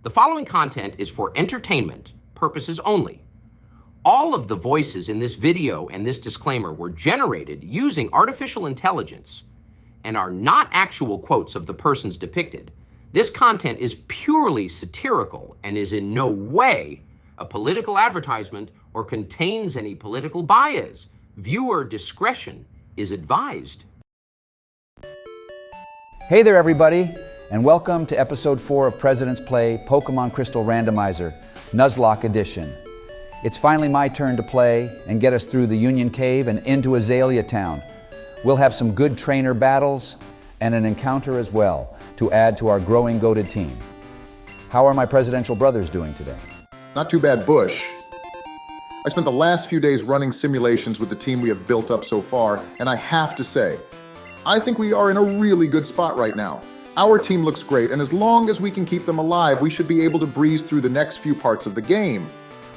The following content is for entertainment purposes only. All of the voices in this video and this disclaimer were generated using artificial intelligence and are not actual quotes of the persons depicted. This content is purely satirical and is in no way a political advertisement or contains any political bias. Viewer discretion is advised. Hey there, everybody, and welcome to episode 4 of President's Play Pokemon Crystal Randomizer Nuzlocke Edition. It's finally my turn to play and get us through the Union Cave and into Azalea Town. We'll have some good trainer battles and an encounter as well to add to our growing goated team. How are my presidential brothers doing today? Not too bad, Bush. I spent the last few days running simulations with the team we have built up so far, and I have to say, I think we are in a really good spot right now. Our team looks great, and as long as we can keep them alive, we should be able to breeze through the next few parts of the game.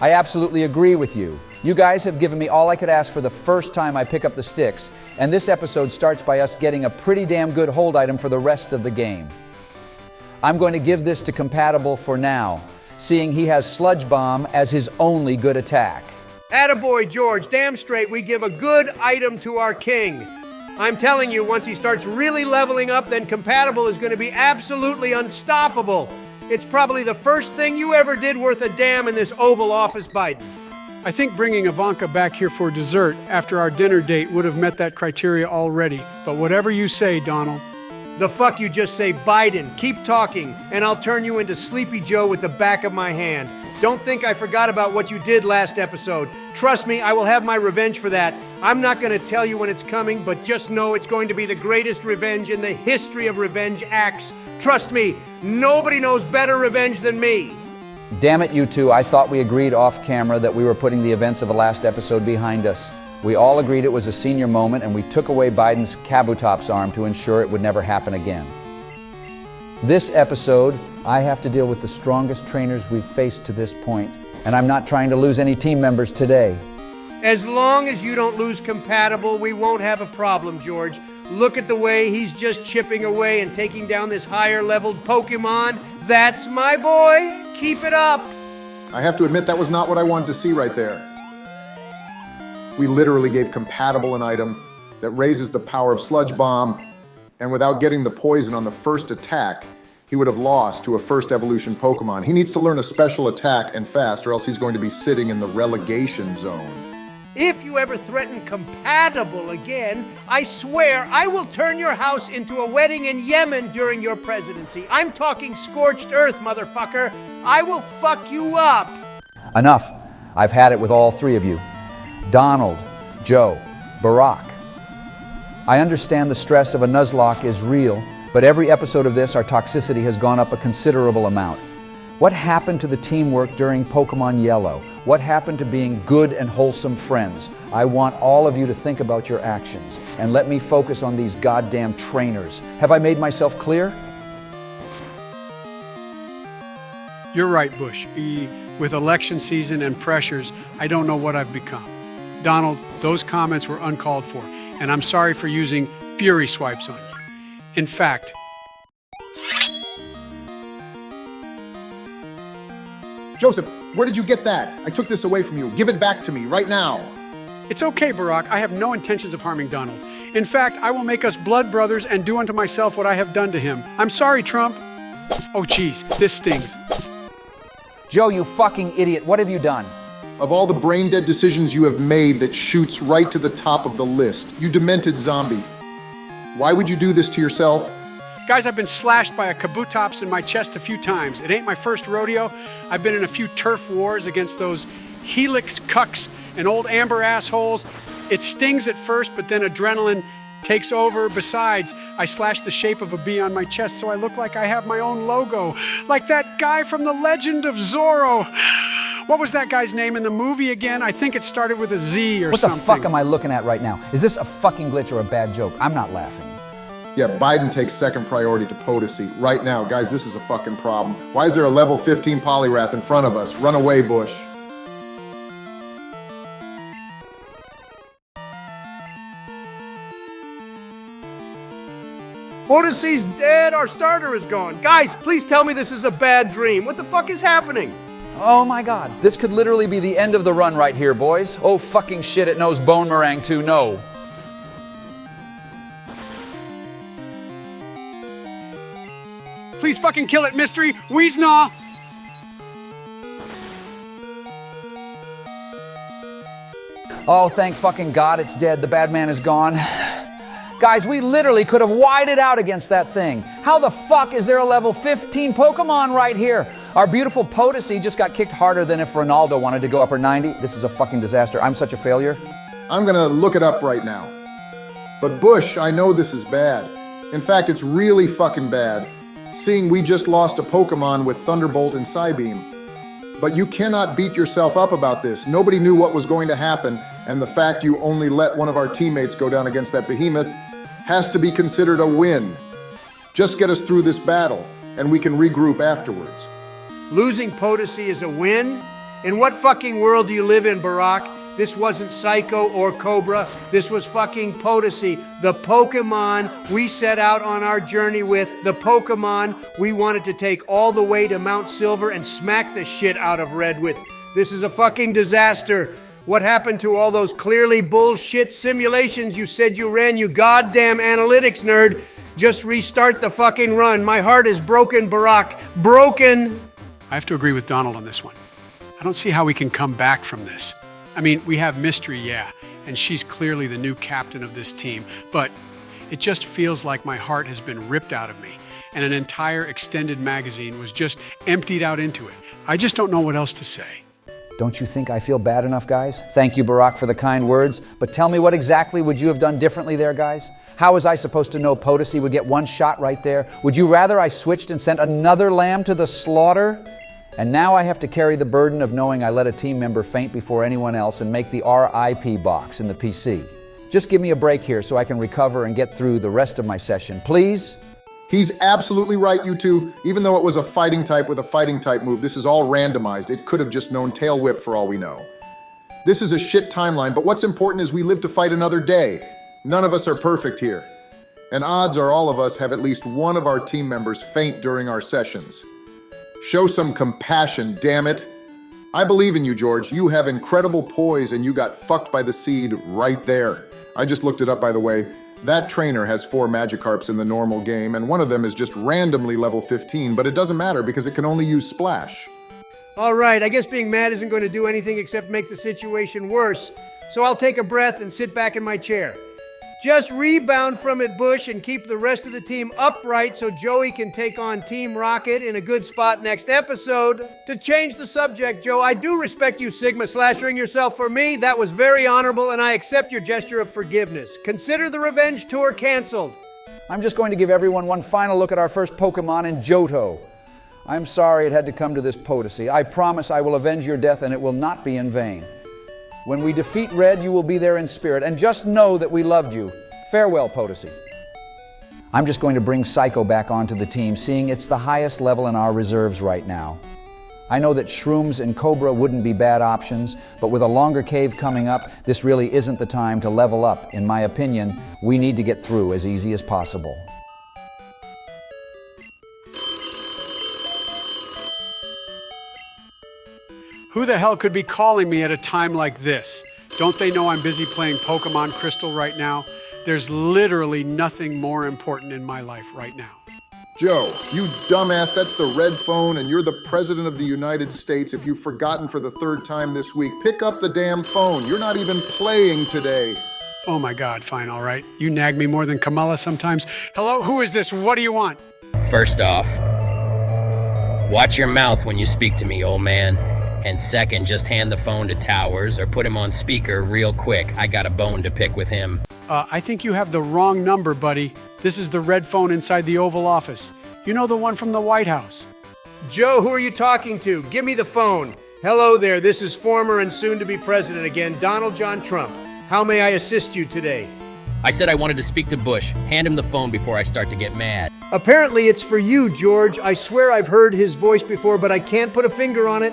I absolutely agree with you. You guys have given me all I could ask for the first time I pick up the sticks, and this episode starts by us getting a pretty damn good hold item for the rest of the game. I'm going to give this to Compatible for now, seeing he has Sludge Bomb as his only good attack. Attaboy, George. Damn straight we give a good item to our king. I'm telling you, once he starts really leveling up, then Compatible is going to be absolutely unstoppable. It's probably the first thing you ever did worth a damn in this Oval Office, Biden. I think bringing Ivanka back here for dessert after our dinner date would have met that criteria already. But whatever you say, Donald. The fuck you just say, Biden. Keep talking, and I'll turn you into Sleepy Joe with the back of my hand. Don't think I forgot about what you did last episode. Trust me, I will have my revenge for that. I'm not going to tell you when it's coming, but just know it's going to be the greatest revenge in the history of revenge acts. Trust me, nobody knows better revenge than me. Damn it, you two, I thought we agreed off camera that we were putting the events of the last episode behind us. We all agreed it was a senior moment, and we took away Biden's Kabutops arm to ensure it would never happen again. This episode, I have to deal with the strongest trainers we've faced to this point, and I'm not trying to lose any team members today. As long as you don't lose Compatible, we won't have a problem, George. Look at the way he's just chipping away and taking down this higher-leveled Pokemon. That's my boy. Keep it up. I have to admit that was not what I wanted to see right there. We literally gave Compatible an item that raises the power of Sludge Bomb, and without getting the poison on the first attack, he would have lost to a first evolution Pokemon. He needs to learn a special attack and fast, or else he's going to be sitting in the relegation zone. If you ever threaten Compatible again, I swear I will turn your house into a wedding in Yemen during your presidency. I'm talking scorched earth, motherfucker. I will fuck you up. Enough. I've had it with all three of you. Donald, Joe, Barack. I understand the stress of a Nuzlocke is real, but every episode of this, our toxicity has gone up a considerable amount. What happened to the teamwork during Pokemon Yellow? What happened to being good and wholesome friends? I want all of you to think about your actions, and let me focus on these goddamn trainers. Have I made myself clear? You're right, Bush. With election season and pressures, I don't know what I've become. Donald, those comments were uncalled for, and I'm sorry for using fury swipes on you. In fact, Joseph, where did you get that? I took this away from you. Give it back to me right now. it's okay, Barack. I have no intentions of harming Donald. In fact, I will make us blood brothers and do unto myself what I have done to him. I'm sorry, Trump. Oh, geez, this stings. Joe, you fucking idiot, what have you done? Of all the brain-dead decisions you have made, that shoots right to the top of the list. You demented zombie. Why would you do this to yourself? Guys, I've been slashed by a Kabutops in my chest a few times. It ain't my first rodeo. I've been in a few turf wars against those Helix cucks and old Amber assholes. It stings at first, but then adrenaline takes over. Besides, I slashed the shape of a bee on my chest so I look like I have my own logo. Like that guy from The Legend of Zorro. What was that guy's name in the movie again? I think it started with a Z or something. What the fuck am I looking at right now? Is this a fucking glitch or a bad joke? I'm not laughing. Yeah, Biden takes second priority to POTUSy. Right now, guys, this is a fucking problem. Why is there a level 15 Poliwrath in front of us? Run away, Bush. Odyssey's dead, our starter is gone. Guys, please tell me this is a bad dream. What the fuck is happening? Oh my God, this could literally be the end of the run right here, boys. Oh fucking shit, it knows bone meringue too, no. Please fucking kill it, Mystery. Weeznaw. Oh, thank fucking God it's dead. The bad man is gone. Guys, we literally could have whited out against that thing. How the fuck is there a level 15 Pokemon right here? Our beautiful Potosi just got kicked harder than if Ronaldo wanted to go upper 90. This is a fucking disaster. I'm such a failure. I'm gonna look it up right now. But Bush, I know this is bad. In fact, it's really fucking bad, seeing we just lost a Pokemon with Thunderbolt and Psybeam. But you cannot beat yourself up about this. Nobody knew what was going to happen, and the fact you only let one of our teammates go down against that behemoth has to be considered a win. Just get us through this battle, and we can regroup afterwards. Losing Potosi is a win? In what fucking world do you live in, Barack? This wasn't Psycho or Cobra. This was fucking Potosi, the Pokemon we set out on our journey with, the Pokemon we wanted to take all the way to Mount Silver and smack the shit out of Red with. This is a fucking disaster. What happened to all those clearly bullshit simulations you said you ran, you goddamn analytics nerd? Just restart the fucking run. My heart is broken, Barack. Broken! I have to agree with Donald on this one. I don't see how we can come back from this. I mean, we have Mystery, yeah, and she's clearly the new captain of this team, but it just feels like my heart has been ripped out of me, and an entire extended magazine was just emptied out into it. I just don't know what else to say. Don't you think I feel bad enough, guys? Thank you, Barack, for the kind words, but tell me what exactly would you have done differently there, guys? How was I supposed to know Potosi would get one shot right there? Would you rather I switched and sent another lamb to the slaughter? And now I have to carry the burden of knowing I let a team member faint before anyone else and make the RIP box in the PC. Just give me a break here so I can recover and get through the rest of my session, please? He's absolutely right, you two. Even though it was a fighting type with a fighting type move, this is all randomized. It could have just known Tail Whip for all we know. This is a shit timeline, but what's important is we live to fight another day. None of us are perfect here. And odds are all of us have at least one of our team members faint during our sessions. Show some compassion, damn it. I believe in you, George. You have incredible poise and you got fucked by the seed right there. I just looked it up, by the way. That trainer has 4 Magikarps in the normal game, and one of them is just randomly level 15, but it doesn't matter because it can only use Splash. All right, I guess being mad isn't going to do anything except make the situation worse, so I'll take a breath and sit back in my chair. Just rebound from it, Bush, and keep the rest of the team upright so Joey can take on Team Rocket in a good spot next episode. To change the subject, Joe, I do respect you Sigma-slashering yourself for me. That was very honorable, and I accept your gesture of forgiveness. Consider the revenge tour canceled. I'm just going to give everyone one final look at our first Pokemon in Johto. I'm sorry it had to come to this, Potosi. I promise I will avenge your death, and it will not be in vain. When we defeat Red, you will be there in spirit, and just know that we loved you. Farewell, Potosi. I'm just going to bring Psycho back onto the team, seeing it's the highest level in our reserves right now. I know that Shrooms and Cobra wouldn't be bad options, but with a longer cave coming up, this really isn't the time to level up. In my opinion, we need to get through as easy as possible. Who the hell could be calling me at a time like this? Don't they know I'm busy playing Pokemon Crystal right now? There's literally nothing more important in my life right now. Joe, you dumbass, that's the red phone, and you're the President of the United States. If you've forgotten for the 3rd time this week, pick up the damn phone. You're not even playing today. Oh my God, fine, all right. You nag me more than Kamala sometimes. Hello, who is this? What do you want? First off, watch your mouth when you speak to me, old man. And second, just hand the phone to Towers or put him on speaker real quick. I got a bone to pick with him. I think you have the wrong number, buddy. This is the red phone inside the Oval Office. You know, the one from the White House. Joe, who are you talking to? Give me the phone. Hello there, this is former and soon-to-be president again, Donald John Trump. How may I assist you today? I said I wanted to speak to Bush. Hand him the phone before I start to get mad. Apparently it's for you, George. I swear I've heard his voice before, but I can't put a finger on it.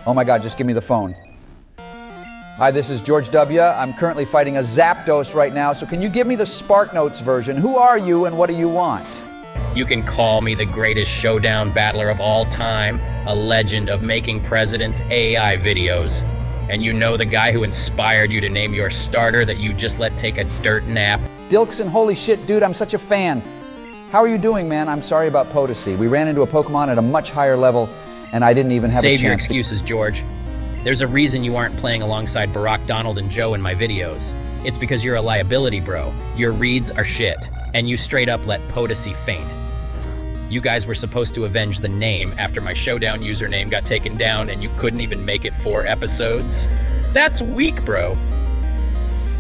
Oh my God, just give me the phone. Hi, this is George W. I'm currently fighting a Zapdos right now, so can you give me the Spark Notes version? Who are you and what do you want? You can call me the greatest showdown battler of all time, a legend of making presidents AI videos. And you know the guy who inspired you to name your starter that you just let take a dirt nap? Dilkson, holy shit, dude, I'm such a fan. How are you doing, man? I'm sorry about Potosi. We ran into a Pokemon at a much higher level, and I didn't even have a chance. Save your excuses, George. There's a reason you aren't playing alongside Barack, Donald, and Joe in my videos. It's because you're a liability, bro. Your reads are shit, and you straight up let Potosi faint. You guys were supposed to avenge the name after my Showdown username got taken down and you couldn't even make it 4 episodes? That's weak, bro.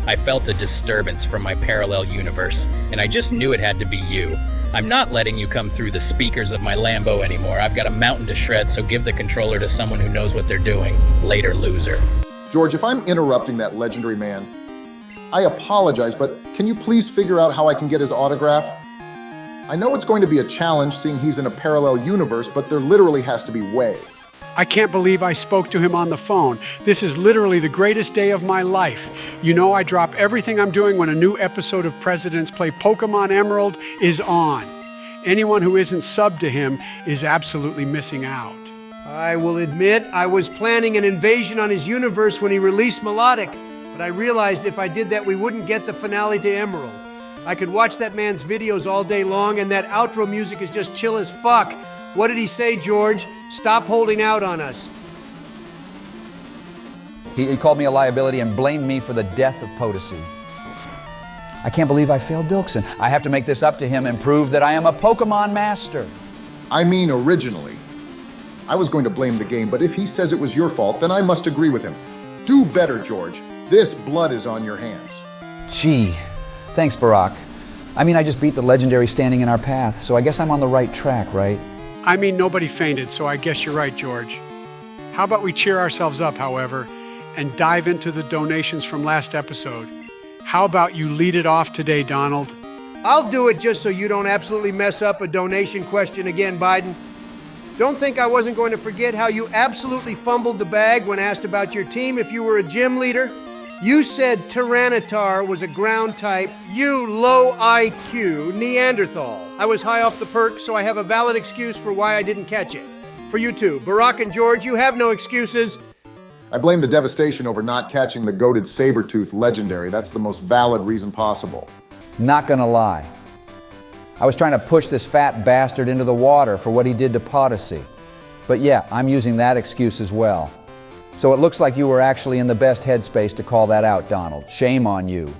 I felt a disturbance from my parallel universe, and I just knew it had to be you. I'm not letting you come through the speakers of my Lambo anymore. I've got a mountain to shred, so give the controller to someone who knows what they're doing. Later, loser. George, if I'm interrupting that legendary man, I apologize, but can you please figure out how I can get his autograph? I know it's going to be a challenge seeing he's in a parallel universe, but there literally has to be a way. I can't believe I spoke to him on the phone. This is literally the greatest day of my life. You know I drop everything I'm doing when a new episode of Presidents Play Pokemon Emerald is on. Anyone who isn't subbed to him is absolutely missing out. I will admit I was planning an invasion on his universe when he released Melodic, but I realized if I did that we wouldn't get the finale to Emerald. I could watch that man's videos all day long, and that outro music is just chill as fuck. What did he say, George? Stop holding out on us. He called me a liability and blamed me for the death of Potosi. I can't believe I failed Dilkson. I have to make this up to him and prove that I am a Pokemon master. I mean, originally, I was going to blame the game, but if he says it was your fault, then I must agree with him. Do better, George. This blood is on your hands. Gee, thanks, Barack. I mean, I just beat the legendary standing in our path, so I guess I'm on the right track, right? I mean, nobody fainted, so I guess you're right, George. How about we cheer ourselves up, however, and dive into the donations from last episode? How about you lead it off today, Donald? I'll do it just so you don't absolutely mess up a donation question again, Biden. Don't think I wasn't going to forget how you absolutely fumbled the bag when asked about your team if you were a gym leader. You said Tyranitar was a ground type, you low IQ Neanderthal. I was high off the perk, so I have a valid excuse for why I didn't catch it. For you two, Barack and George, you have no excuses. I blame the devastation over not catching the goated Sabertooth legendary. That's the most valid reason possible. Not gonna lie. I was trying to push this fat bastard into the water for what he did to Potosi. But yeah, I'm using that excuse as well. So it looks like you were actually in the best headspace to call that out, Donald. Shame on you.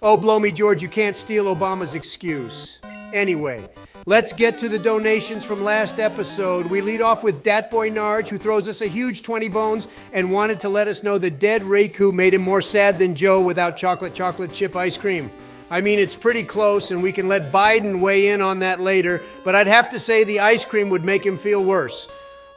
Oh, blow me, George, you can't steal Obama's excuse. Anyway, let's get to the donations from last episode. We lead off with Datboy Narge, who throws us a huge 20 bones and wanted to let us know the dead Raikou made him more sad than Joe without chocolate chip ice cream. I mean, it's pretty close, and we can let Biden weigh in on that later, but I'd have to say the ice cream would make him feel worse.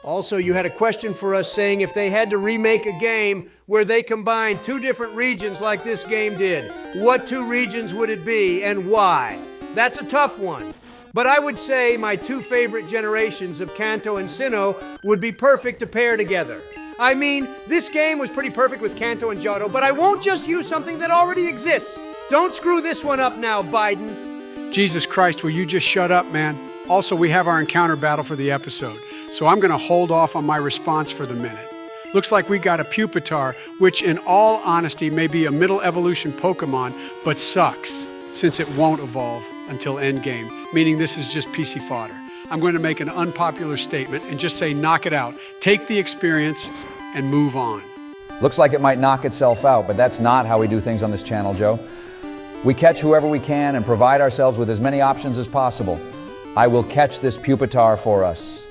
Also, you had a question for us saying if they had to remake a game where they combined 2 different regions like this game did, what 2 regions would it be and why? That's a tough one. But I would say my 2 favorite generations of Kanto and Sinnoh would be perfect to pair together. I mean, this game was pretty perfect with Kanto and Johto, but I won't just use something that already exists. Don't screw this one up now, Biden. Jesus Christ, will you just shut up, man? Also, we have our encounter battle for the episode, so I'm gonna hold off on my response for the minute. Looks like we got a Pupitar, which in all honesty may be a middle evolution Pokemon, but sucks, since it won't evolve until endgame, meaning this is just PC fodder. I'm going to make an unpopular statement and just say knock it out, take the experience, and move on. Looks like it might knock itself out, but that's not how we do things on this channel, Joe. We catch whoever we can and provide ourselves with as many options as possible. I will catch this Pupitar for us.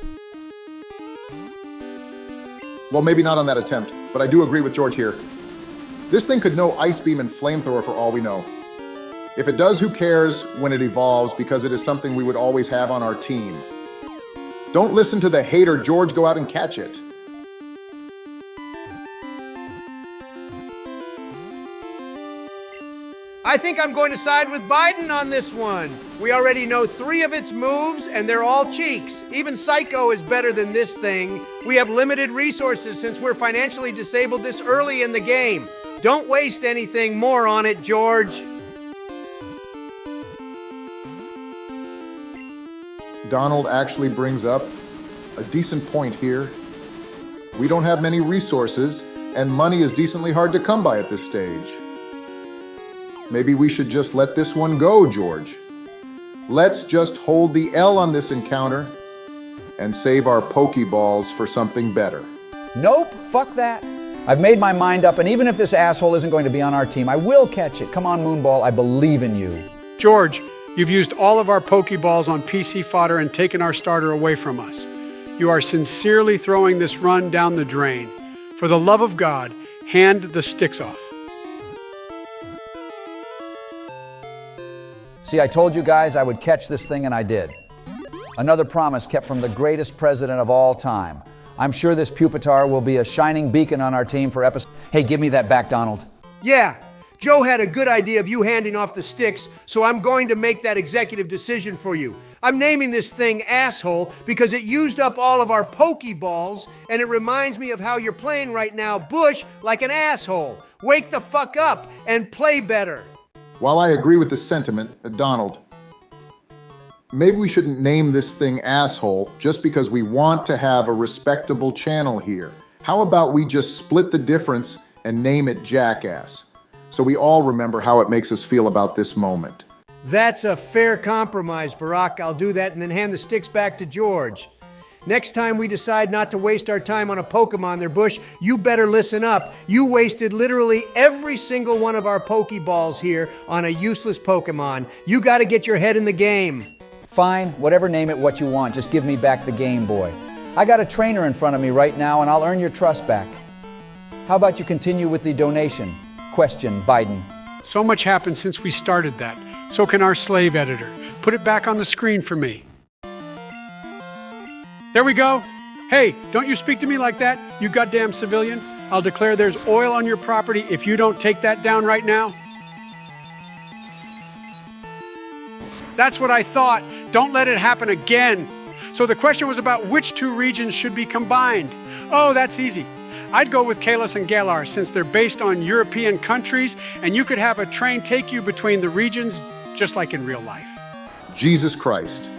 Well, maybe not on that attempt, but I do agree with George here. This thing could know Ice Beam and Flamethrower for all we know. If it does, who cares when it evolves, because it is something we would always have on our team. Don't listen to the hater, George, go out and catch it. I I think I'm going to side with Biden on this one. We already know 3 of its moves, and they're all cheeks. Even Psycho is better than this thing. We have limited resources since we're financially disabled this early in the game. Don't waste anything more on it, George. Donald actually brings up a decent point here. We don't have many resources, and money is decently hard to come by at this stage. Maybe we should just let this one go, George. Let's just hold the L on this encounter and save our Pokeballs for something better. Nope, fuck that. I've made my mind up, and even if this asshole isn't going to be on our team, I will catch it. Come on, Moonball, I believe in you. George, you've used all of our Pokeballs on PC fodder and taken our starter away from us. You are sincerely throwing this run down the drain. For the love of God, hand the sticks off. See, I told you guys I would catch this thing, and I did. Another promise kept from the greatest president of all time. I'm sure this Pupitar will be a shining beacon on our team for episode... Hey, give me that back, Donald. Yeah, Joe had a good idea of you handing off the sticks, so I'm going to make that executive decision for you. I'm naming this thing Asshole because it used up all of our Pokeballs, and it reminds me of how you're playing right now, Bush, like an asshole. Wake the fuck up and play better. While I agree with the sentiment, Donald, maybe we shouldn't name this thing Asshole just because we want to have a respectable channel here. How about we just split the difference and name it Jackass, so we all remember how it makes us feel about this moment? That's a fair compromise, Barack. I'll do that and then hand the sticks back to George. Next time we decide not to waste our time on a Pokemon there, Bush, you better listen up. You wasted literally every single one of our Pokeballs here on a useless Pokemon. You gotta get your head in the game. Fine, whatever, name it what you want. Just give me back the Game Boy. I got a trainer in front of me right now, and I'll earn your trust back. How about you continue with the donation? Question, Biden. So much happened since we started that. So can our slave editor. Put it back on the screen for me. There we go. Hey, don't you speak to me like that, you goddamn civilian. I'll declare there's oil on your property if you don't take that down right now. That's what I thought. Don't let it happen again. So the question was about which 2 regions should be combined. Oh, that's easy. I'd go with Kalos and Galar since they're based on European countries, and you could have a train take you between the regions just like in real life. Jesus Christ.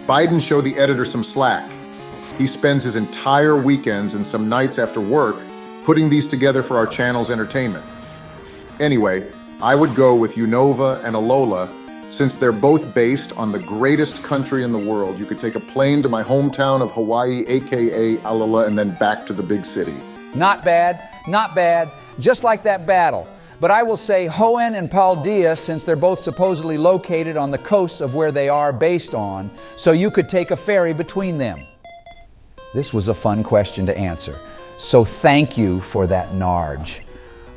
Biden showed the editor some slack. He spends his entire weekends and some nights after work putting these together for our channel's entertainment. Anyway, I would go with Unova and Alola since they're both based on the greatest country in the world. You could take a plane to my hometown of Hawaii, aka Alola, and then back to the big city. Not bad, not bad. Just like that battle. But I will say Hoenn and Paldea, since they're both supposedly located on the coasts of where they are based on, so you could take a ferry between them. This was a fun question to answer. So thank you for that, Narge.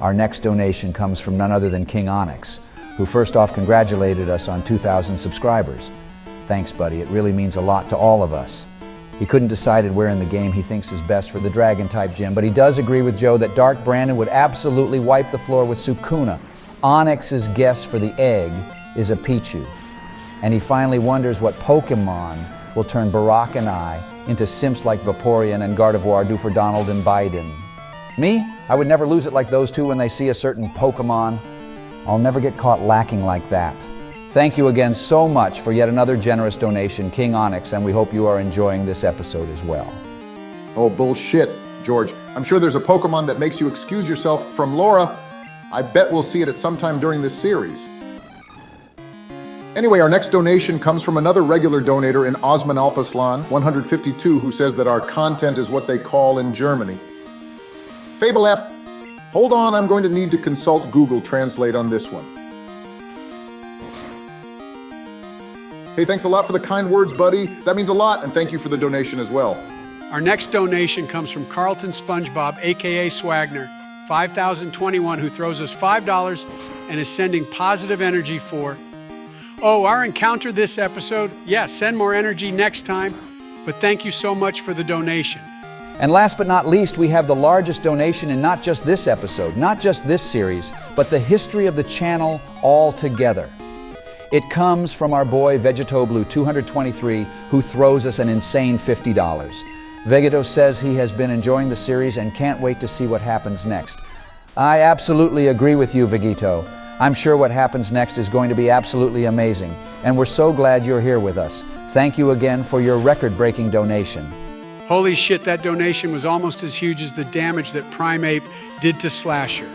Our next donation comes from none other than King Onyx, who first off congratulated us on 2,000 subscribers. Thanks, buddy. It really means a lot to all of us. He couldn't decide where in the game he thinks is best for the Dragon-type gym, but he does agree with Joe that Dark Brandon would absolutely wipe the floor with Sukuna. Onyx's guess for the egg is a Pichu. And he finally wonders what Pokemon will turn Barack and I into simps like Vaporeon and Gardevoir do for Donald and Biden. Me? I would never lose it like those two when they see a certain Pokemon. I'll never get caught lacking like that. Thank you again so much for yet another generous donation, King Onyx, and we hope you are enjoying this episode as well. Oh, bullshit, George. I'm sure there's a Pokemon that makes you excuse yourself from Laura. I bet we'll see it at some time during this series. Anyway, our next donation comes from another regular donator in Osman Alpaslan, 152, who says that our content is what they call in Germany. Fable F, hold on, I'm going to need to consult Google Translate on this one. Hey, thanks a lot for the kind words, buddy. That means a lot, and thank you for the donation as well. Our next donation comes from Carlton SpongeBob, aka Swagner, 5021, who throws us $5 and is sending positive energy for... Oh, our encounter this episode? Yes, send more energy next time, but thank you so much for the donation. And last but not least, we have the largest donation in not just this episode, not just this series, but the history of the channel altogether. It comes from our boy VegetoBlue223, who throws us an insane $50. Vegeto says he has been enjoying the series and can't wait to see what happens next. I absolutely agree with you, Vegeto. I'm sure what happens next is going to be absolutely amazing, and we're so glad you're here with us. Thank you again for your record-breaking donation. Holy shit, that donation was almost as huge as the damage that Primeape did to Slasher.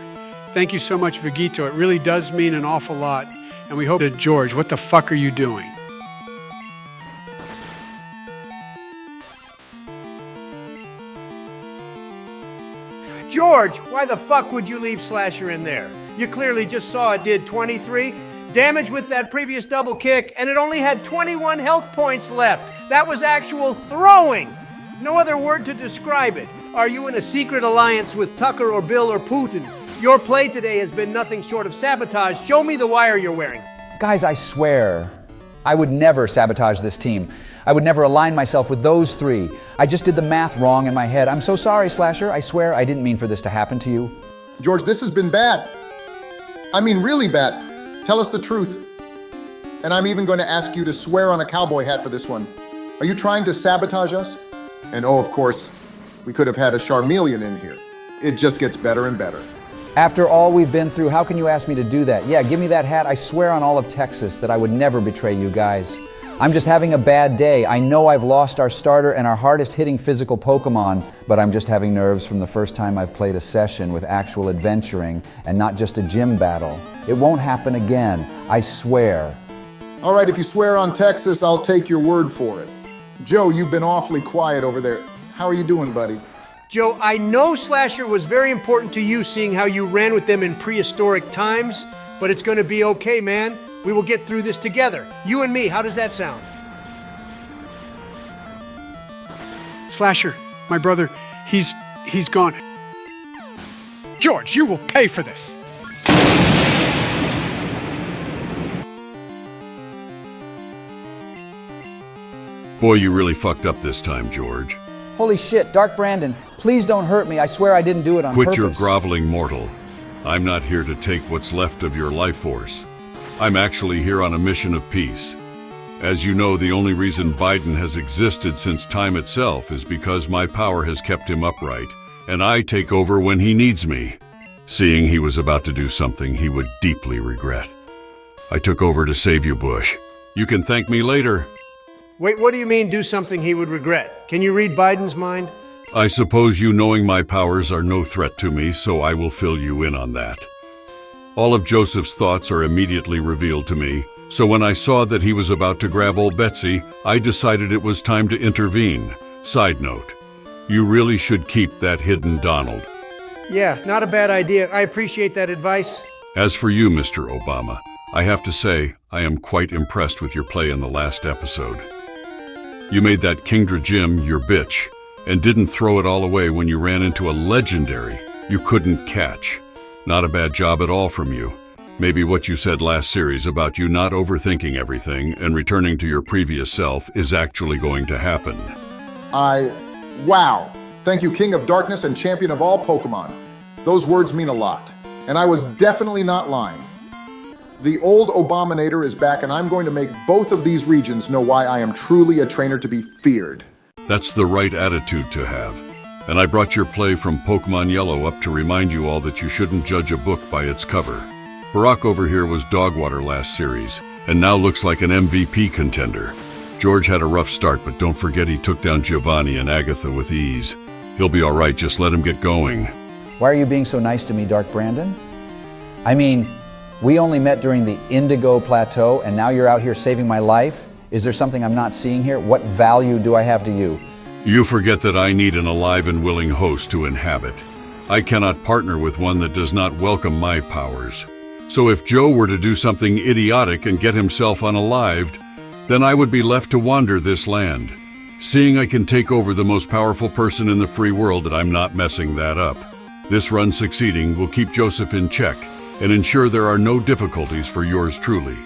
Thank you so much, Vegeto. It really does mean an awful lot. And we hope that, George, what the fuck are you doing? George, why the fuck would you leave Slasher in there? You clearly just saw it did 23 damage with that previous double kick, and it only had 21 health points left. That was actual throwing. No other word to describe it. Are you in a secret alliance with Tucker or Bill or Putin? Your play today has been nothing short of sabotage. Show me the wire you're wearing. Guys, I swear, I would never sabotage this team. I would never align myself with those three. I just did the math wrong in my head. I'm so sorry, Slasher. I swear I didn't mean for this to happen to you. George, this has been bad. I mean, really bad. Tell us the truth. And I'm even going to ask you to swear on a cowboy hat for this one. Are you trying to sabotage us? And oh, of course, we could have had a Charmeleon in here. It just gets better and better. After all we've been through, how can you ask me to do that? Yeah, give me that hat. I swear on all of Texas that I would never betray you guys. I'm just having a bad day. I know I've lost our starter and our hardest hitting physical Pokemon, but I'm just having nerves from the first time I've played a session with actual adventuring and not just a gym battle. It won't happen again, I swear. All right, if you swear on Texas, I'll take your word for it. Joe, you've been awfully quiet over there. How are you doing, buddy? Joe, I know Slasher was very important to you, seeing how you ran with them in prehistoric times, but it's gonna be okay, man. We will get through this together. You and me, how does that sound? Slasher, my brother, he's gone. George, you will pay for this. Boy, you really fucked up this time, George. Holy shit, Dark Brandon, please don't hurt me. I swear I didn't do it on purpose. Quit your groveling, mortal. I'm not here to take what's left of your life force. I'm actually here on a mission of peace. As you know, the only reason Biden has existed since time itself is because my power has kept him upright, and I take over when he needs me. Seeing he was about to do something he would deeply regret. I took over to save you, Bush. You can thank me later. Wait, what do you mean, do something he would regret? Can you read Biden's mind? I suppose you knowing my powers are no threat to me, so I will fill you in on that. All of Joseph's thoughts are immediately revealed to me, so when I saw that he was about to grab old Betsy, I decided it was time to intervene. Side note, you really should keep that hidden Donald. Yeah, not a bad idea. I appreciate that advice. As for you, Mr. Obama, I have to say, I am quite impressed with your play in the last episode. You made that Kingdra Jim your bitch, and didn't throw it all away when you ran into a legendary you couldn't catch. Not a bad job at all from you. Maybe what you said last series about you not overthinking everything and returning to your previous self is actually going to happen. Wow. Thank you, King of Darkness and Champion of all Pokemon. Those words mean a lot, and I was definitely not lying. The old Obaminator is back, and I'm going to make both of these regions know why I am truly a trainer to be feared. That's the right attitude to have. And I brought your play from Pokemon Yellow up to remind you all that you shouldn't judge a book by its cover. Barack over here was dogwater last series, and now looks like an MVP contender. George had a rough start, but don't forget he took down Giovanni and Agatha with ease. He'll be all right, just let him get going. Why are you being so nice to me, Dark Brandon? I mean, we only met during the Indigo Plateau, and now you're out here saving my life? Is there something I'm not seeing here? What value do I have to you? You forget that I need an alive and willing host to inhabit. I cannot partner with one that does not welcome my powers. So if Joe were to do something idiotic and get himself unalived, then I would be left to wander this land. Seeing I can take over the most powerful person in the free world, and I'm not messing that up. This run succeeding will keep Joseph in check and ensure there are no difficulties for yours truly.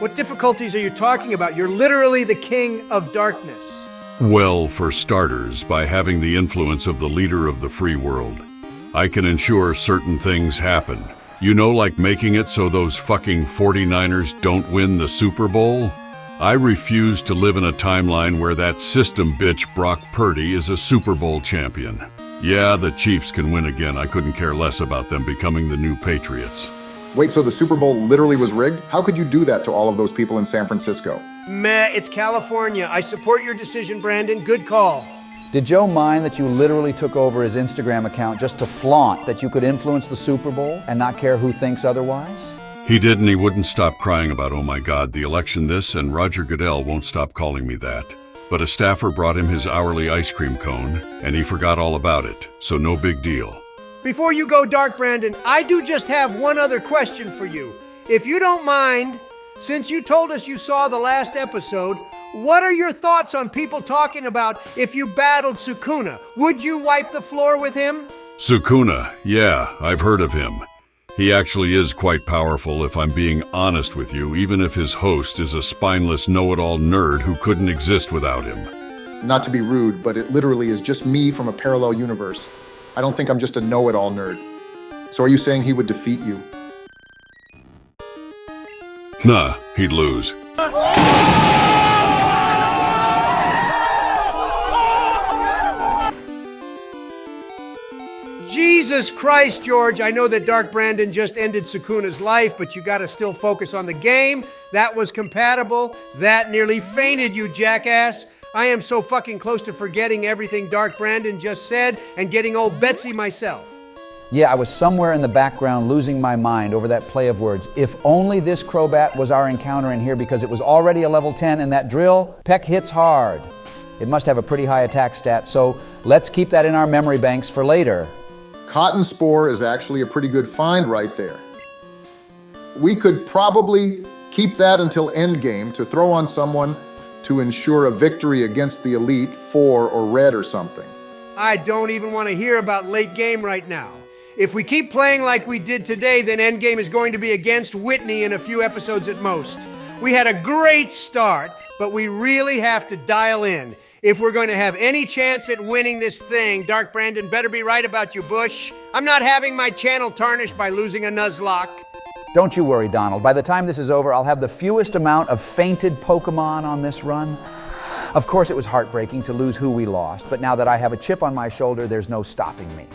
What difficulties are you talking about? You're literally the King of Darkness. Well, for starters, by having the influence of the leader of the free world, I can ensure certain things happen. You know, like making it so those fucking 49ers don't win the Super Bowl? I refuse to live in a timeline where that system bitch Brock Purdy is a Super Bowl champion. Yeah, the Chiefs can win again. I couldn't care less about them becoming the new Patriots. Wait, so the Super Bowl literally was rigged? How could you do that to all of those people in San Francisco? Meh, it's California. I support your decision, Brandon. Good call. Did Joe mind that you literally took over his Instagram account just to flaunt that you could influence the Super Bowl and not care who thinks otherwise? He did, and he wouldn't stop crying about, oh my God, the election this, and Roger Goodell won't stop calling me that. But a staffer brought him his hourly ice cream cone, and he forgot all about it, so no big deal. Before you go, Dark Brandon, I do just have one other question for you. If you don't mind, since you told us you saw the last episode, what are your thoughts on people talking about if you battled Sukuna? Would you wipe the floor with him? Sukuna, yeah, I've heard of him. He actually is quite powerful, if I'm being honest with you, even if his host is a spineless know-it-all nerd who couldn't exist without him. Not to be rude, but it literally is just me from a parallel universe. I don't think I'm just a know-it-all nerd. So are you saying he would defeat you? Nah, he'd lose. Jesus Christ, George, I know that Dark Brandon just ended Sukuna's life, but you gotta still focus on the game. That was compatible. That nearly fainted you, jackass. I am so fucking close to forgetting everything Dark Brandon just said and getting old Betsy myself. Yeah, I was somewhere in the background losing my mind over that play of words. If only this Crobat was our encounter in here, because it was already a level 10 and that drill, Peck hits hard. It must have a pretty high attack stat, so let's keep that in our memory banks for later. Cotton Spore is actually a pretty good find right there. We could probably keep that until endgame to throw on someone to ensure a victory against the Elite 4 or Red or something. I don't even want to hear about late game right now. If we keep playing like we did today, then endgame is going to be against Whitney in a few episodes at most. We had a great start, but we really have to dial in. If we're going to have any chance at winning this thing, Dark Brandon better be right about you, Bush. I'm not having my channel tarnished by losing a Nuzlocke. Don't you worry, Donald. By the time this is over, I'll have the fewest amount of fainted Pokemon on this run. Of course, it was heartbreaking to lose who we lost, but now that I have a chip on my shoulder, there's no stopping me.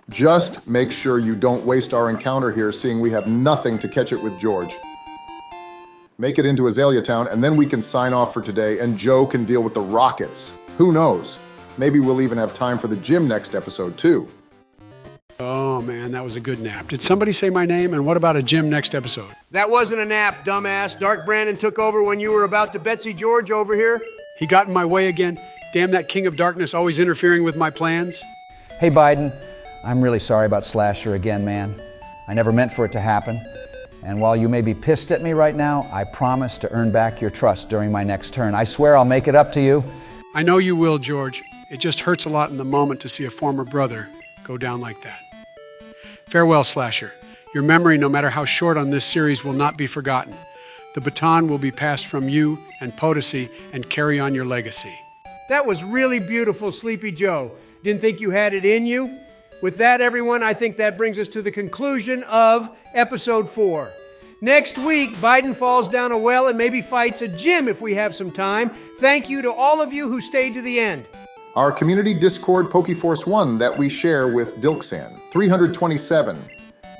Just make sure you don't waste our encounter here, seeing we have nothing to catch it with George. Make it into Azalea Town, and then we can sign off for today, and Joe can deal with the Rockets. Who knows? Maybe we'll even have time for the gym next episode, too. Oh man, that was a good nap. Did somebody say my name? And what about a gym next episode? That wasn't a nap, dumbass. Dark Brandon took over when you were about to Betsy George over here. He got in my way again. Damn that King of Darkness always interfering with my plans. Hey, Biden, I'm really sorry about Slasher again, man. I never meant for it to happen. And while you may be pissed at me right now, I promise to earn back your trust during my next turn. I swear I'll make it up to you. I know you will, George. It just hurts a lot in the moment to see a former brother go down like that. Farewell, Slasher. Your memory, no matter how short on this series, will not be forgotten. The baton will be passed from you and Potosi and carry on your legacy. That was really beautiful, Sleepy Joe. Didn't think you had it in you? With that, everyone, I think that brings us to the conclusion of episode 4. Next week, Biden falls down a well and maybe fights a gym if we have some time. Thank you to all of you who stayed to the end. Our community Discord Pokeforce 1 that we share with Dilksan, 327,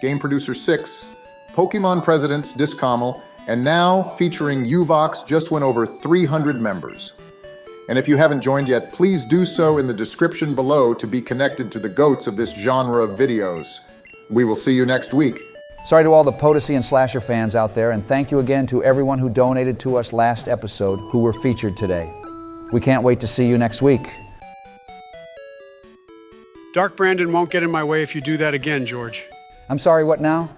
Game Producer 6, Pokemon Presidents Discommel, and now featuring Uvox just went over 300 members. And if you haven't joined yet, please do so in the description below to be connected to the goats of this genre of videos. We will see you next week. Sorry to all the Potosi and Slasher fans out there, and thank you again to everyone who donated to us last episode who were featured today. We can't wait to see you next week. Dark Brandon won't get in my way if you do that again, George. I'm sorry, what now?